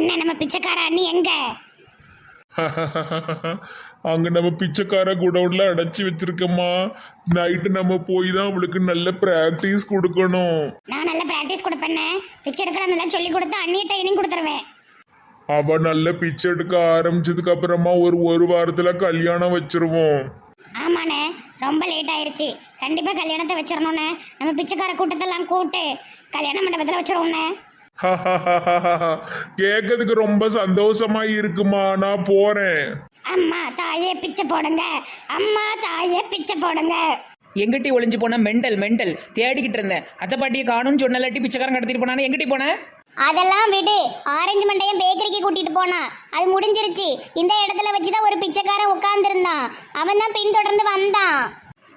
அண்ணன் நம்ம பிச்சைக்கார அண்ணி எங்க? அங்க நம்ம பிச்சைக்கார குடவுன்ல அடைச்சி வச்சிருக்கோமா. நைட்டு நம்ம போய் தான் அவளுக்கு நல்ல பிராக்டிஸ் கொடுக்கணும். நான் நல்ல பிராக்டிஸ் கொடுப்பேன்னு பிச்சை எடுக்கிற நல்லா சொல்லி கொடுத்து அண்ணிய ட்ரைனிங் கொடுத்துருவேன். அவ நல்ல பிச்சை எடுக்க ஆரம்பிச்சதுக்கு அப்புறமா ஒரு வாரத்துல கல்யாணம் வச்சிருவோம். ஆமாண்ணே, ரொம்ப லேட் ஆயிருச்சு. கண்டிப்பா கல்யாணத்தை வச்சிடணும்ண்ணே. நம்ம பிச்சைக்கார கூட்டத்தெல்லாம் கூட்டு கல்யாண மண்டபத்தில் வச்சிருவோண்ணே. கேட்கறதுக்கு ரொம்ப சந்தோஷமா இருக்குமா. நான் போறேன். அம்மா தாயே பிச்சை போடுங்க, அம்மா தாயே பிச்சை போடுங்க. எங்கிட்டி ஒளிஞ்சு போன மெண்டல் தேடிக்கிட்டு இருந்தேன். அத்தை பாட்டியை காணும்னு சொன்னலாட்டி பிச்சைக்காரன் கடத்திட்டு போனானே, எங்கிட்டி போன? அதெல்லாம் விடு. ஆரஞ்சு மண்டையன் பேக்கரிக்கு கூட்டிட்டு போனா, அது முடிஞ்சிருச்சு. இந்த இடத்துல வச்சுதான் ஒரு பிச்சைக்காரன் உட்கார்ந்துருந்தான். அவன் தான் பின்தொடர்ந்து வந்தான்.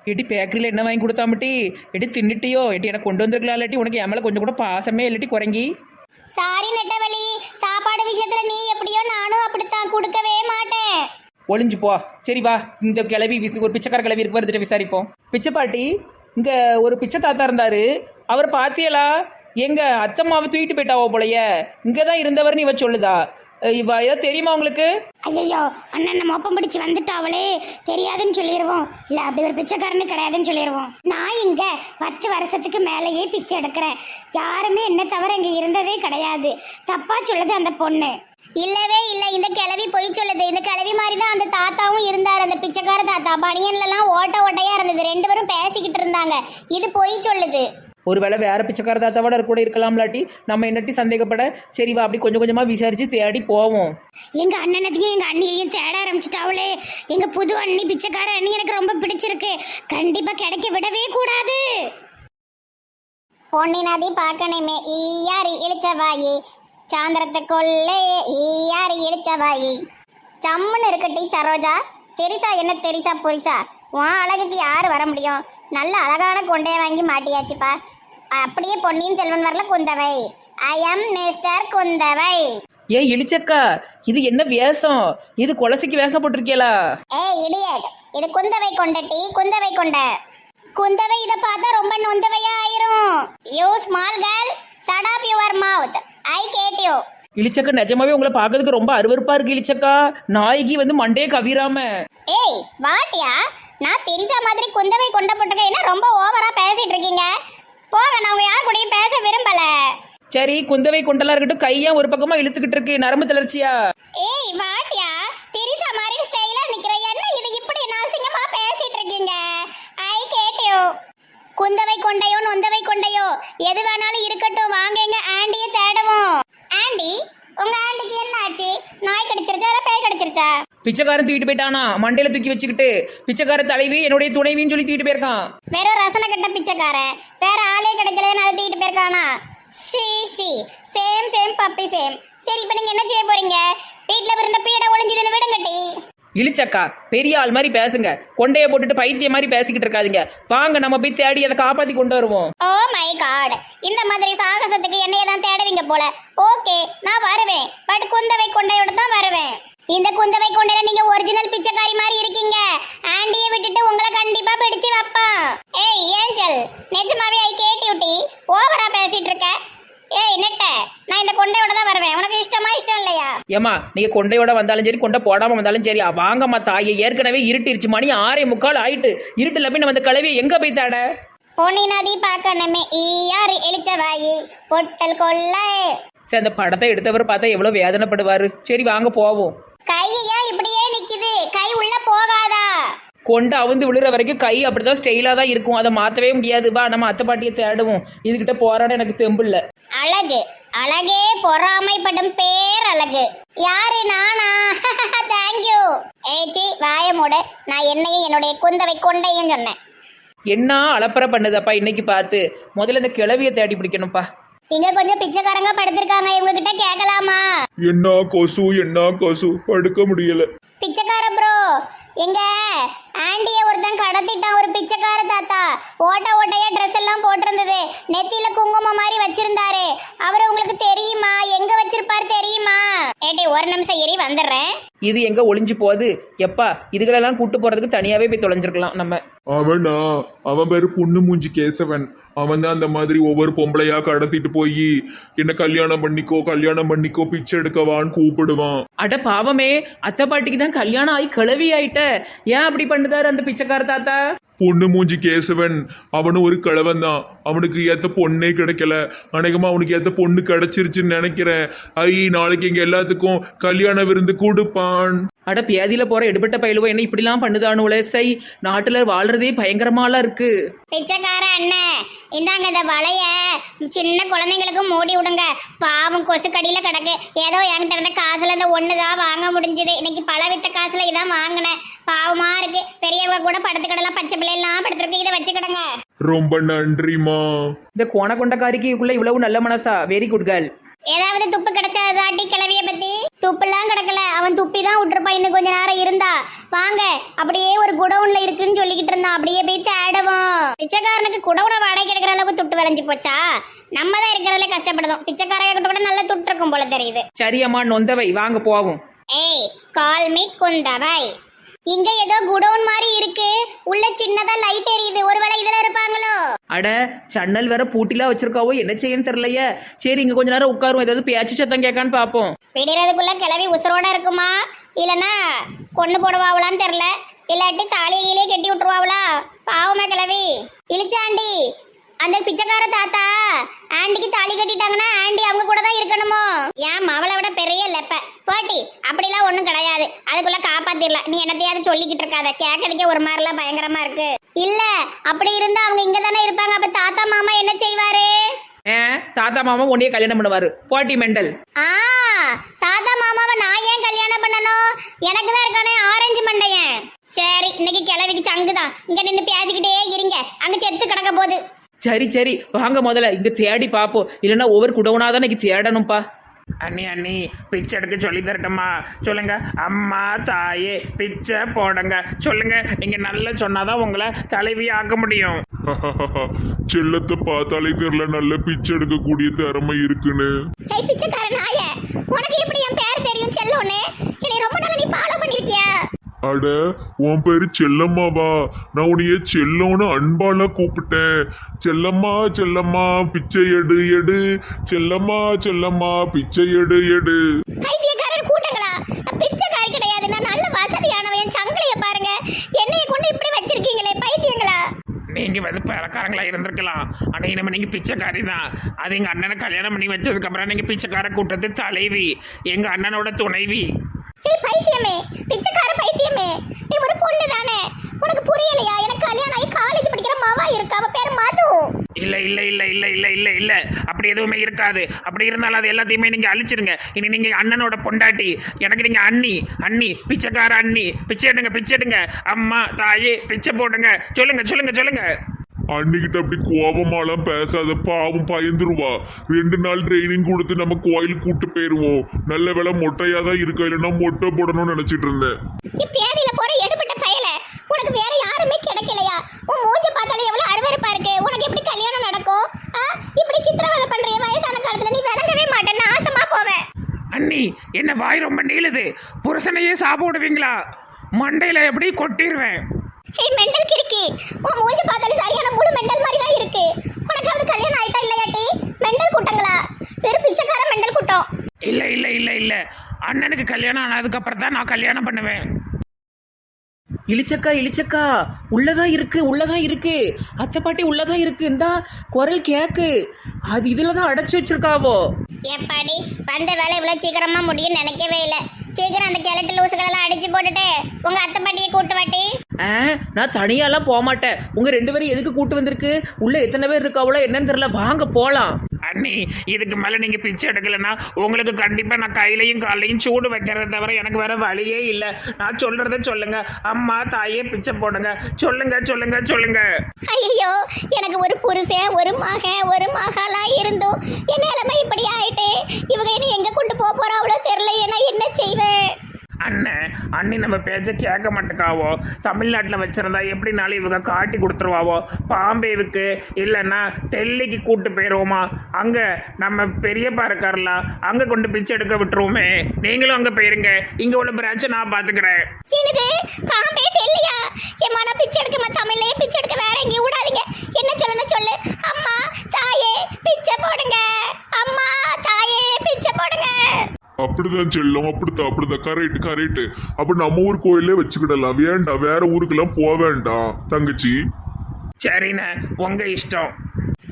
எட்டி பேக்கரியில் என்ன வாங்கி கொடுத்தாமட்டி? எட்டி தின்னுட்டியோ? எட்டி எனக்கு கொண்டு வந்திருக்கலாம். இல்லாட்டி உனக்கு என் மேலே கொஞ்சம் கூட பாசமே இல்லாட்டி குறைங்கி. சாரி நெட்டவழி, சாப்பாடு விஷயத்துல நீ எப்படியோ நானும் அப்படித்தான், கொடுக்கவே மாட்டேன். ஒளிஞ்சு போ. சரி வா, இந்த கிளவி ஒரு பிச்சைக்கார கிளவி இருக்கு, வந்துட்டு விசாரிப்போம். பிச்சை பாட்டி, இங்கே ஒரு பிச்சை தாத்தா இருந்தாரு. அவர் பாத்தியலா? எங்க அத்தம்மாவை தூக்கிட்டு போயிட்டாவோ போலையே. இங்கே தான் இருந்தவர் இவ சொல்லுதா. இவ ஏதோ தெரியுமா உங்களுக்கு? ஐயோ அண்ணன் நம்ம ஒப்பம் பிடிச்சு வந்துட்டாவளே, தெரியாதுன்னு சொல்லிடுவோம். இல்ல அப்படி ஒரு பிச்சைக்காரனு கிடையாதுன்னு சொல்லிடுவோம். நான் இங்க 10 வருஷத்துக்கு மேலேயே பிச்சை எடுக்கிறேன். யாருமே என்ன தவிர இங்க இருந்ததே கிடையாது. தப்பா சொல்லுது அந்த பொண்ணு. இல்லவே இல்லை, இந்த கிழவி பொய் சொல்லுது. இந்த கிழவி மாதிரி தான் அந்த தாத்தாவும் இருந்தார், அந்த பிச்சைக்கார தாத்தா. பனியன்லாம் ஓட்டையா இருந்தது. 2 பேரும் பேசிக்கிட்டு இருந்தாங்க. இது பொய் சொல்லுது. ஒருவேளை வேற பிச்சைக்கார தாத்தாவோட கூட இருக்கலாம்லாட்டி நம்ம என்னட்டி சந்தேகப்பட. சரி வா, அப்படி கொஞ்சம் கொஞ்சமா விசாரிச்சு தேடி போவோம். எங்க அண்ணனத்தையும் எங்க அண்ணியையும் தேட ஆரம்பிச்சுட்டாவளே. எங்க புது அண்ணி பிச்சைக்கார அண்ணி எனக்கு ரொம்ப பிடிச்சிருக்கு. கண்டிப்பா கிடைக்க விடவே கூடாது. பொன்னி நதி பார்க்கணுமே ஈயாரி இழிச்சவாயி, சாந்திரத்தை கொள்ளே ஈயாரி இழிச்சவாயி. சம்முன்னு இருக்கட்டி சரோஜா. தெரிசா என்ன தெரிசா பொரிசா, உன் அழகுக்கு யாரு வர முடியும்? நல்ல அழகான கொண்டைய வாங்கி மாட்டியாச்சுப்பா. அப்படியே பொன்னியின் செல்வன் வரல Kundavai. I am mister Kundavai. ஏ இழிச்சக்கா, இது என்ன வேஷம்? இது கொலசைக்கு வேஷம் போட்டிருக்கீங்களா? ஏய் இடியட், இது குந்தவை கொண்டட்டி, குந்தவை கொண்ட. குந்தவை இத பார்த்தா ரொம்ப நொந்தவையா ஆயிரும். You small girl, shut up your mouth. I hate you. இழிச்சக்கா, நிஜமாவே உங்களை பார்க்கறதுக்கு ரொம்ப அருவருப்பா இருக்கு இழிச்சக்கா. நாய்க்கு வந்து மண்டையே கவிராம. ஏய் வாட்டியா, நான் தெரிஞ்ச மாதிரி குந்தவை கொண்ட போட்டுக்க என்ன ரொம்ப ஓவரா பேசிட்டு இருக்கீங்க. போங்க, நான் உங்க யார் கூடயும் பேச விரும்பல. சரி, குந்தவை கொண்டலா இருக்கட்டும். கையா ஒரு பக்கமா இழுத்துக்கிட்டு இருக்கு, நரம்பு தளர்ச்சியா? ஏய் வாட்டியா, தெரிசா மாதிரி ஸ்டைலா நிக்கிற என்ன இது இப்படி நாசிங்கமா பேசிட்டு இருக்கீங்க? ஐ கேட் யூ. குந்தவை கொண்டையோ நொந்தவை கொண்டையோ எது வேணாலும் இருக்கட்டும், வாங்க எங்க ஆண்டியை தேடுவோம். ஆண்டி, உங்க ஆண்டிக்கு என்ன ஆச்சு? நாய் கடிச்சிருச்சா இல்ல பேய் கடிச்சிருச்சா? பிச்சைக்காரன் தூக்கிட்டு போயிட்டானா, மண்டையில தூக்கி வச்சுக்கிட்டு. பிச்சைக்கார தலைவி என்னுடைய துணைவின்னு சொல்லி தூக்கிட்டு போயிருக்கான். வெறும் ரசனை கட்ட பிச்சைக்காரன், வேற ஆளே கிடைக்கலன்னு அதை தூக்கிட்டு போயிருக்கானா? சி சேம் பப்பி சேம். சரி, இப்ப நீங்க என்ன செய்ய போறீங்க? வீட்டுல இருந்த பீட ஒளிஞ்சுதுன்னு விடுங்கட்டி. இழிச்சக்கா, பெரிய ஆள் மாதிரி பேசுங்க. கொண்டைய போட்டுட்டு பைத்திய மாதிரி பேசிக்கிட்டு இருக்காதீங்க. வாங்க, நம்ம போய் தேடி அதை காப்பாத்தி கொண்டு வருவோம். ஓ மை காட், இந்த மாதிரி சாகசத்துக்கு என்னைய தான் தேடுவீங்க போல. ஓகே, நான் வருவேன். பட் குந்தவை கொண்டையோட தான் வருவேன். இந்த குந்தவை கொண்டையில நீங்க ஒரிஜினல் பிச்சைக்காரி மாதிரி இருக்கீங்க. ஆண்டியை விட்டுட்டு உங்களை கண்டிப்பா பிடிச்சு வைப்பான். ஏய் ஏஞ்சல், நிஜமாவே ஐ கேட் யூ டி. ஓவரா பேசிட்டு இருக்க. ஏய் நெட்ட, நான் இந்த கொண்டையோட தான் வருவேன். உனக்கு இஷ்டமா இஷ்டம் இல்லையா? ஏமா, நீங்க கொண்டையோட வந்தாலும் சரி, கொண்டை போடாம வந்தாலும் சரி, வாங்கம்மா தாயே. ஏற்கனவே இருட்டிருச்சு, மணி 6:45 ஆயிட்டு. இருட்டுல போய் நம்ம இந்த கிளவியை எங்க போய் தேட? பொன்னி நதி பார்க்கணுமே ஈயாரி இழிச்சவாயி, பொட்டல் கொள்ளை. சரி, அந்த படத்தை எடுத்தவர் பார்த்தா எவ்வளவு வேதனைப்படுவாரு. சரி வாங்க போவோம். கை ஏன் இப்படியே நிக்குது? கை உள்ள போகாதா? கொண்டு அவுந்து விழுற வரைக்கும் கை அப்படிதான் ஸ்டைலா தான் இருக்கும். அதை மாத்தவே முடியாது. வா, நம்ம அத்தை பாட்டியை தேடுவோம். இதுகிட்ட போராட எனக்கு தெம்பு இல்ல. அழகு அழகே பொறாமைப்படும் பேர் அழகு. யாரு? நானா? தேங்க்யூ. ஏச்சி வாய மூடு. நான் என்னையும் என்னுடைய குந்தவை கொண்டையும் சொன்னேன். என்ன அலப்பறை பண்ணுதப்பா இன்னைக்கு பார்த்து. முதல்ல இந்த கிளவியை தேடி பிடிக்கணும்ப்பா. இங்க கொஞ்சம் பிச்சைக்காரங்க படுத்திருக்காங்க, இவங்க கிட்ட கேட்கலாமா? என்ன கொசு படுக்க முடியல. பிச்சைக்கார ப்ரோ, எங்க ஆண்டிய ஒருத்தன் கடத்திட்டான். ஒரு பிச்சைக்கார தாத்தா ஓட்டையா ட்ரெஸ் எல்லாம் போட்டிருந்தது, நெத்தியில குங்குமம் மாதிரி வச்சிருந்தாரு. அவரு உங்களுக்கு தெரியுமா? எங்க வச்சிருப்பாரு தெரியுமா? ஏடி ஒரு நிமிஷம் ஏறி வந்துடுறேன். இது எங்க ஒளிஞ்சு போகுது எப்பா? இதுகளெல்லாம் கூட்டு போறதுக்கு தனியாவே போய் தொலைஞ்சிருக்கலாம் நம்ம. அவன் பேரு பொண்ணு மூஞ்சி கேசவன். அவன் தான் அந்த மாதிரி ஒவ்வொரு பொம்பளையா கடத்திட்டு போய் என்ன கல்யாணம் பண்ணிக்கோ பிச்சை எடுக்கவான்னு கூப்பிடுவான். அட பாவமே, அத்தை பாட்டிக்கு தான் கல்யாணம் ஆகி கிளவி ஆயிட்ட. ஏன் அப்படி பண்ணுதாரு அந்த பிச்சைக்கார தாத்தா? பொண்ணு மூஞ்சி கேசவன் அவனும் ஒரு கிழவன் தான். அவனுக்கு ஏத்த பொண்ணே கிடைக்கல. அநேகமா அவனுக்கு ஏத்த பொண்ணு கிடைச்சிருச்சுன்னு நினைக்கிறேன். நாளைக்கு எங்க எல்லாத்துக்கும் கல்யாண விருந்து கொடுப்பான். அட பியாதியில போற எடுபட்ட பயிலுவோ என்ன இப்படிலாம் பண்ணுதானுல? சை, நாட்டுல வாழ்றதே பயங்கரமாலாம் இருக்கு. பிச்சைக்கார அண்ணன், இந்தாங்க இந்த வளைய சின்ன குழந்தைங்களுக்கு மூடி விடுங்க. பாவம் கொசு கடியில கிடக்கு. ஏதோ என்கிட்ட இருந்த காசுல இந்த ஒண்ணுதான் வாங்க முடிஞ்சது. இன்னைக்கு பல வித்த காசுல இதான் வாங்கினேன். பாவமா இருக்கு. பெரியவங்க கூட படுத்துக்கிடலாம், பச்சை பிள்ளை எல்லாம் படுத்துருக்கு. இதை வச்சுக்கிடுங்க. ரொம்ப நன்றிமா. இந்த கோண கொண்டக்காரிக்குள்ள இவ்வளவு நல்ல மனசா? Very good girl. ஏதாவது துப்பு கிடைச்சாதாட்டி கிளவிய பத்தி? துப்புலாம் கிடக்கல, அவன் துப்பி தான் விட்டுருப்பான். இன்னும் கொஞ்ச நேரம் இருந்தா வாங்க. அப்படியே ஒரு குடவுன்ல இருக்குன்னு சொல்லிக்கிட்டு இருந்தான். அப்படியே போய் தேடுவோம். பிச்சைக்காரனுக்கு குடவுன வாடகை எடுக்கிற அளவுக்கு துட்டு விளைஞ்சு போச்சா? நம்ம தான் இருக்கிறதுல கஷ்டப்படுதோம். பிச்சைக்காரங்க கிட்ட கூட நல்லா துட்டு இருக்கும் போல தெரியுது. சரியம்மா நொந்தவை, வாங்க போவோம். ஏய், கால் மீ குந்தவை. இங்க ஏதோ குடவுன் மாதிரி இருக்கு. உள்ள சின்னதா லைட் எரியுது. ஒருவேளை இதுல இருப்பாங்களோ? அட, சன்னல் வேற பூட்டிலாம் வச்சிருக்காவோ, என்ன செய்யன்னு தெரியலையே. சரி, இங்க கொஞ்ச நேரம் உட்காரும். ஏதாவது பேச்சு சத்தம் கேட்கான்னு பாப்போம். விடுறதுக்குள்ள கிளவி உசுரோட இருக்குமா, இல்லனா கொண்டு போடுவாங்களான்னு தெரியல. இல்லாட்டி தாலியை கீழே கட்டி விட்டுருவாங்களா? பாவமா கிளவி. இழிச்சாண்டி, அந்த பிச்சைக்கார தாத்தா ஆண்டிக்கு தாலி கட்டிட்டாங்கன்னா ஆண்டி அவங்க கூட தான் இருக்கணுமோ? ஏன் அவளை விட பெரிய லெப்ப போட்டி. அப்படிலாம் ஒண்ணும் கிடையாது. அதுக்குள்ள காப்பாத்திரலாம். நீ என்னத்தையாவது சொல்லிக்கிட்டு இருக்காத. கேட்கறதுக்கே ஒரு மாதிரிலாம் பயங்கரமா இருக்கு. இல்ல, அப்படி இருந்தா அவங்க இங்க தானே இருப்பாங்க. அப்ப தாத்தா மாமா என்ன செய்வாரு? தாத்தா மாமா உன்னையே கல்யாணம் பண்ணுவாரு. போட்டி மெண்டல். தாத்தா மாமாவை நான் ஏன் கல்யாணம் பண்ணணும்? எனக்கு தான் இருக்கானே ஆரஞ்சு மண்டையன். சரி, இன்னைக்கு கிளவிக்கு சங்குதான். இங்க நின்று பேசிக்கிட்டே இருங்க. அங்க செத்து கிடக்க போகுது. சரி சரி, வாங்க முதல்ல இங்க தேடி பாப்போம். இல்லைன்னா ஒவ்வொரு குடவுனாதான் இன்னைக்கு தேடணும்ப்பா. அண்ணி பிச்சை எடுக்க சொல்லி தரட்டுமா? சொல்லுங்க. அம்மா தாயே பிச்சை போடுங்க சொல்லுங்க. நீங்க நல்லா சொன்னாதான் உங்களை தலைவி ஆக்க முடியும். செல்லத்தை பார்த்தாலே தெரியல நல்ல பிச்சை எடுக்கக்கூடிய திறமை இருக்குன்னு. ஏய் பிச்சைக்கார நாயே, உனக்கு எப்படி என் பேர் தெரியும் செல்லோன்னு? என்னை ரொம்ப நாளா நீ ஃபாலோ பண்ணிருக்கியா? அட, உன் பேரு செல்லம்மாவா? நான் உன்னைய செல்லோன்னு அன்பால கூப்பிட்டேன். செல்லம்மா பிச்சை எடு. செல்லம்மா பிச்சை எடு. பைத்தியக்காரர் கூட்டங்களா? நான் பிச்சைக்காரி கிடையாது. நான் நல்ல வசதியானவன். சங்கிலிய பாருங்க. என்னைய கொண்டு இப்படி வச்சிருக்கீங்களே பைத்தியங்களா? நீங்க வந்து பணக்காரங்களா இருந்திருக்கலாம். ஆனா இனிமே நீங்க பிச்சைக்காரி தான். அது எங்க அண்ணனை கல்யாணம் பண்ணி வச்சதுக்கு அப்புறம் நீங்க பிச்சைக்கார கூட்டத்து தலைவி, எங்க அண்ணனோட துணைவி. ஏய் பைத்தியமே, பிச்சைக்கார பைத்தியமே, நீ ஒரு பொண்ணு தானே? உனக்கு புரியலையா? எனக்கு கல்யாணம் ஆகி காலேஜ் படிக்கிற மவா இருக்கா. அவ பேர் மது. இல்ல அப்படி எதுவுமே இருக்காது. அப்படி இருந்தாலும் அது எல்லாத்தையுமே நீங்க அழிச்சிருங்க. இனி நீங்க அண்ணனோட பொண்டாட்டி. எனக்கு நீங்க அண்ணி பிச்சைக்கார அண்ணி. பிச்சை எடுங்க. அம்மா தாயே பிச்சை போடுங்க. சொல்லுங்க. அன்னிக்கிட்ட அப்படி கோபமாலாம் பேசாத. பாவம் பயந்துருவா. 2 நாள் ட்ரைனிங் கொடுத்து நம்ம கோயிலுக்கு கூட்டு போயிருவோம். நல்ல வேலை மொட்டையா தான் இருக்கா, இல்லைன்னா மொட்டை போடணும்னு நினைச்சிட்டு இருந்தேன். பேதியில போற எடுபட்ட பயல, உனக்கு வேற யாருமே கிடைக்கலையா? உன் மூஞ்ச பார்த்தாலே எவ்வளவு அருவருப்பா இருக்கு. உனக்கு எப்படி கல்யாணம் நடக்கும்? இப்படி சித்திரவதை பண்ற வயசான காலத்துல நீ விளங்கவே மாட்டேன். நாசமா போவேன். அண்ணி, என்ன வாய் ரொம்ப நீளுது. புருஷனையே சாப்பிடுவீங்களா? மண்டையில எப்படி கொட்டிடுவேன். ஏய் மெண்டல் கிறுக்கி, உன் மூஞ்சி பார்த்தாலே சரியான முழு மெண்டல் மாதிரி தான் இருக்கு. உனக்காவது கல்யாணம் ஆயிட்டா இல்லையாட்டி? மெண்டல் கூட்டங்களா? வெறும் பிச்சைக்கார மெண்டல் கூட்டம். இல்ல அண்ணனுக்கு கல்யாணம் ஆனதுக்கு அப்புறம் தான் நான் கல்யாணம் பண்ணுவேன். இழிச்சக்கா உள்ளதான் இருக்கு. அத்தை பாட்டி உள்ளதான் இருக்கு. இந்தா குரல் கேக்கு. அது இதுலதான் அடைச்சு வச்சிருக்காவோ. எப்பாடி வந்த வேலை இவ்வளவு சீக்கிரமா முடியும் நினைக்கவே இல்லை. சீக்கிரம் அந்த கிழட்டு லூசுகளெல்லாம் அடிச்சு போட்டுட்டு உங்க அத்தை பாட்டியை கூட்டு வாட்டி. நான் தனியாலாம் போக மாட்டேன். உங்க 2 பேரும் எதுக்கு கூட்டு வந்திருக்கு? உள்ள எத்தனை பேர் இருக்காவளோ என்னன்னு தெரியல. வாங்க போலாம். அண்ணி, இதுக்கு மேல நீங்க பிச்சை எடுக்கலன்னா உங்களுக்கு கண்டிப்பா நான் கையிலையும் காலையும் சூடு வைக்கிறத தவிர எனக்கு வேற வழியே இல்லை. நான் சொல்றத சொல்லுங்க. அம்மா தாயே பிச்சை போடுங்க. சொல்லுங்க. ஐயோ, எனக்கு ஒரு புருஷன், ஒரு மகன், ஒரு மகளா இருந்தோம். என் நிலைமை இப்படி ஆயிட்டே. இவங்க என்ன எங்க கொண்டு போறாவளோ தெரியல. நான் என்ன செய்வேன்? அண்ணன் அண்ணி நம்ம பேச்ச கேட்க மாட்டேக்காவோ. தமிழ்நாட்டில் வச்சிருந்தா எப்படினாலும் இவங்க காட்டி கொடுத்துருவாவோ. பாம்பேவுக்கு இல்லைன்னா டெல்லிக்கு கூட்டு போயிடுவோமா. அங்கே நம்ம பெரியப்பா இருக்கார்ல, அங்கே கொண்டு பிச்சை எடுக்க விட்டுருவோமே. நீங்களும் அங்கே போயிருங்க, இங்கே உள்ள பிரான்ச்சை நான் பார்த்துக்கிறேன். என்னது பாம்பே டெல்லியா? ஏமா நான் பிச்சை எடுக்கமா, தமிழ்லே பிச்சை எடுக்க, வேற எங்கேயும் விடாதீங்க. என்ன சொல்லணும் சொல்லு. அம்மா தாயே பிச்சை போடுங்க, அம்மா தாயே பிச்சை போடுங்க. அப்படிதான் செல்லம், அப்படித்தான் கரெக்ட். அப்ப நம்ம ஊர் கோயிலே வச்சுக்கிடலாம். வேண்டாம், வேற ஊருக்கெல்லாம் போக வேண்டாம் தங்கச்சி. சரிண்ணே, உங்க இஷ்டம்.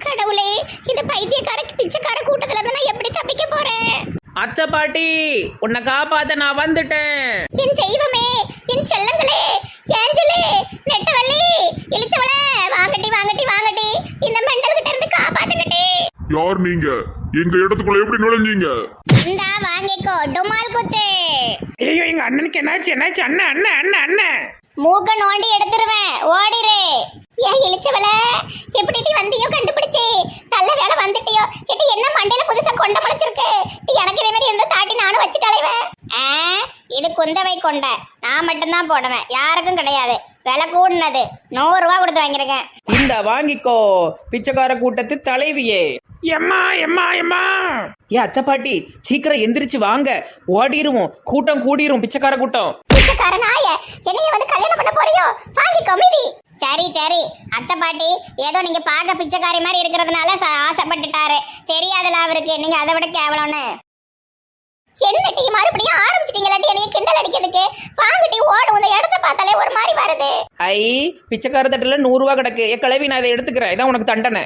கடவுளே, இந்த பைத்தியக்கார பிச்சைக்கார கூட்டத்துல இருந்து நான் எப்படி தப்பிக்க போறேன்? அத்தை பாட்டி, உன்னை காப்பாத்த நான் வந்துட்டேன். என் தெய்வமே, என் செல்லங்களே, ஏஞ்சலே, நெட்டவள்ளி, இளிச்சவளே, வாங்கட்டி வாங்கட்டி வாங்கட்டி, இந்த மெண்டல் கிட்ட இருந்து காப்பாத்துக்கிட்டே. யார் நீங்க? எங்க இடத்துக்குள்ள எப்படி நுழைஞ்சீங்க? இந்தா வாங்கிக்கோ, டுமால் குத்து. ஐயோ, எங்க அண்ணனுக்கு என்னாச்சு என்னாச்சு? அண்ணன் அண்ணன் அண்ணன் அண்ணன் மூக்க நோண்டி எடுத்துருவேன், ஓடிரு. ஏன் இளிச்சவள, எப்படி நீ வந்தியோ கண்டுபிடிச்சி, நல்ல வேலை வந்துட்டியோ. கேட்டு என்ன மண்டையில புதுசா கொண்ட முளைச்சிருக்கு. எனக்கு இதே மாதிரி எந்த தாட்டி நானும் வச்சுட்டாலேவன். இது குந்தவை கொண்ட, நான் மட்டும்தான் போடுவேன், யாருக்கும் கிடையாது. விலை கூடுனது, 100 ரூபா கொடுத்து வாங்கிருக்கேன். இந்த வாங்கிக்கோ பிச்சைக்கார கூட்டத்து தலைவியே. எம்மா எம்மா எம்மா. ஏ அத்தை பாட்டி, சீக்கிரம் எந்திரிச்சு வாங்க, ஓடிடுவோம், கூட்டம் கூடிரும், பிச்சைக்கார கூட்டம். பிச்சைக்கார நாய, என்னைய வந்து கல்யாணம் பண்ண போறியோ? வாங்கிக்கோ மீதி. சரி சரி அத்தை பாட்டி, ஏதோ நீங்க பார்க்க பிச்சைக்காரி மாதிரி இருக்கிறதுனால ஆசைப்பட்டுட்டாரு. தெரியாதுல அவருக்கு நீங்க அதை விட கேவலம்னு. என்ன டீ மறுபடியும் ஆரம்பிச்சிட்டீங்களாட்டி என்னைய கிண்டல் அடிக்கிறதுக்கு? வாங்கிட்டி ஓடும், இந்த இடத்த பார்த்தாலே ஒரு மாதிரி வருது. ஐ, பிச்சைக்கார தட்டுல 100 ரூபா கிடக்கு. ஏ கிளவி, நான் இதை எடுத்துக்கிறேன், இதான் உனக்கு தண்டனை.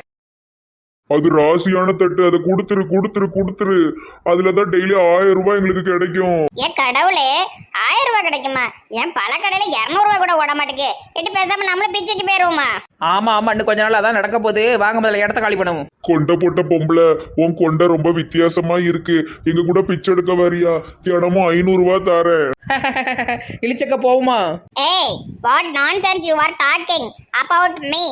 அது ராசியான தட்டு, அதை கொடுத்துரு. அதுலதான் டெய்லி 1000 ரூபாய் எங்களுக்கு கிடைக்கும். ஏன் கடவுளே, 1000 ரூபாய் கிடைக்குமா? ஏன் பல கடையில 200 ரூபாய் கூட ஓட மாட்டேங்குது. எட்டு பேசாம நம்மளும் பிச்சைக்கு போயிருவோமா? ஆமா இன்னும் கொஞ்ச நாள் அதான் நடக்க போகுது. வாங்க, முதல்ல இடத்த காலி பண்ணுவோம். கொண்ட போட்ட பொம்பளை, உன் கொண்ட ரொம்ப வித்தியாசமா இருக்கு. எங்க கூட பிச்சை எடுக்க வரியா? தினமும் 500 ரூபாய் தாரேன். இழிச்சக்க போகுமா? ஏய், what nonsense you are talking about me?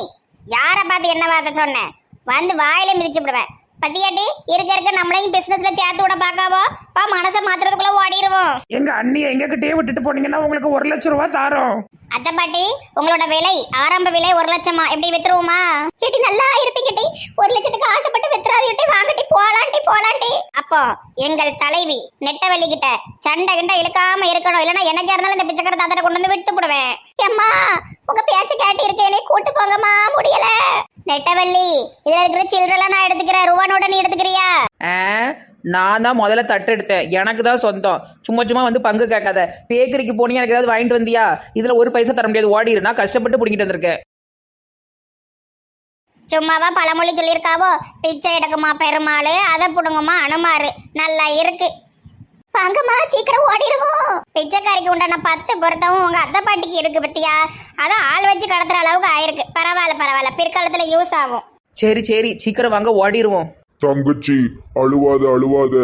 யார பார்த்து என்ன வார்த்தை சொன்ன? வந்து வாயில மிதிச்சு விடுவேன். பத்தியாட்டி, இருக்க நம்மளையும் பிசினஸ்ல சேர்த்து விட பாக்காவோ? பா, மனசை மாத்துறதுக்குள்ள ஓடிடுவோம். எங்க அண்ணியை எங்க கிட்டே விட்டுட்டு போனீங்கன்னா உங்களுக்கு 1,00,000 ரூபாய் தாரோம். அத்தை பாட்டி, உங்களோட விலை, ஆரம்ப விலை 1,00,000. எப்படி வித்துருவோமா? கேட்டி நல்லா இருப்பீங்கட்டி. 1,00,000க்கு ஆசைப்பட்டு வித்துறாதீட்டி, வாங்கட்டி போலாண்டி. அப்போ எங்கள் தலைவி நெட்டவள்ளி கிட்ட சண்டை கிண்ட இழுக்காம இருக்கணும். இல்லைன்னா என்னைக்கா இருந்தாலும் இந்த பிச்சைக்கார தாத்தரை கொண்டு வந்து விட்டு போடுவேன். அம்மா, உங்க பேச்ச கேட்டு இருக்கேனே, கூட்டு போங்கம்மா, முடியல. நெட்டவள்ளி, இதுல இருக்கிற சில்லறெல்லாம் நான் எடுத்துக்கிறேன். ரூபா நோட்டை நீ எடுத்துக்கிறியா? நான் தான் முதல்ல தட்டு எடுத்தேன், எனக்கு தான் சொந்தம். சும்மா வந்து பங்கு கேட்காத. பேக்கரிக்கு போனீங்க, எனக்கு ஏதாவது வாங்கிட்டு வந்தியா? இதுல ஒரு பைசா தர முடியாது, ஓடிடு. நான் கஷ்டப்பட்டு பிடிக்கிட்டு வந்திருக்கேன். சும்மாவா பழமொழி சொல்லியிருக்காவோ? பிச்சை எடுக்குமா பெருமாள், அதை புடுங்குமா அனுமாரு. நல்லா இருக்கு. வாங்கம்மா, சீக்கிரம் ஓடிடுவோம். பிச்சைக்காரிக்கு உண்டான 10 பொருத்தமும் உங்க அத்தை பாட்டிக்கு இருக்கு பத்தியா? அதான் ஆள் வச்சு கடத்துற அளவுக்கு ஆயிருக்கு. பரவாயில்ல, பிற்காலத்துல யூஸ் ஆகும். சரி சீக்கிரம் வாங்க, ஓடிடுவோம். தங்கச்சி, அழுவாத.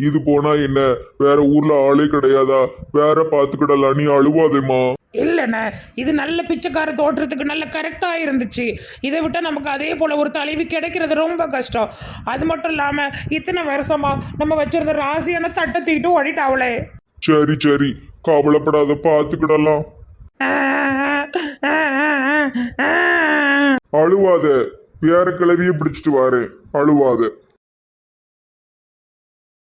இது போனா என்ன, வேற ஊர்ல ஆளே கிடையாதா? வேற பாத்துக்கிடலாம், நீ அழுவாதேம்மா. இல்லைண்ணே, இது நல்ல பிச்சைக்கார தோற்றத்துக்கு நல்ல கரெக்டாக இருந்துச்சு. இதை விட்டா நமக்கு அதே போல ஒரு தலைவி கிடைக்கிறது ரொம்ப கஷ்டம். அது மட்டும் இல்லாம இத்தனை வருஷமா நம்ம வச்சிருந்த ராசியான தட்டை தூக்கிட்டு ஓடிட்டாவளே. சரி, கவலைப்படாத, பாத்துக்கிடலாம். அழுவாத, வேற கிளவிய பிடிச்சிட்டு வாரேன், அழுவாத.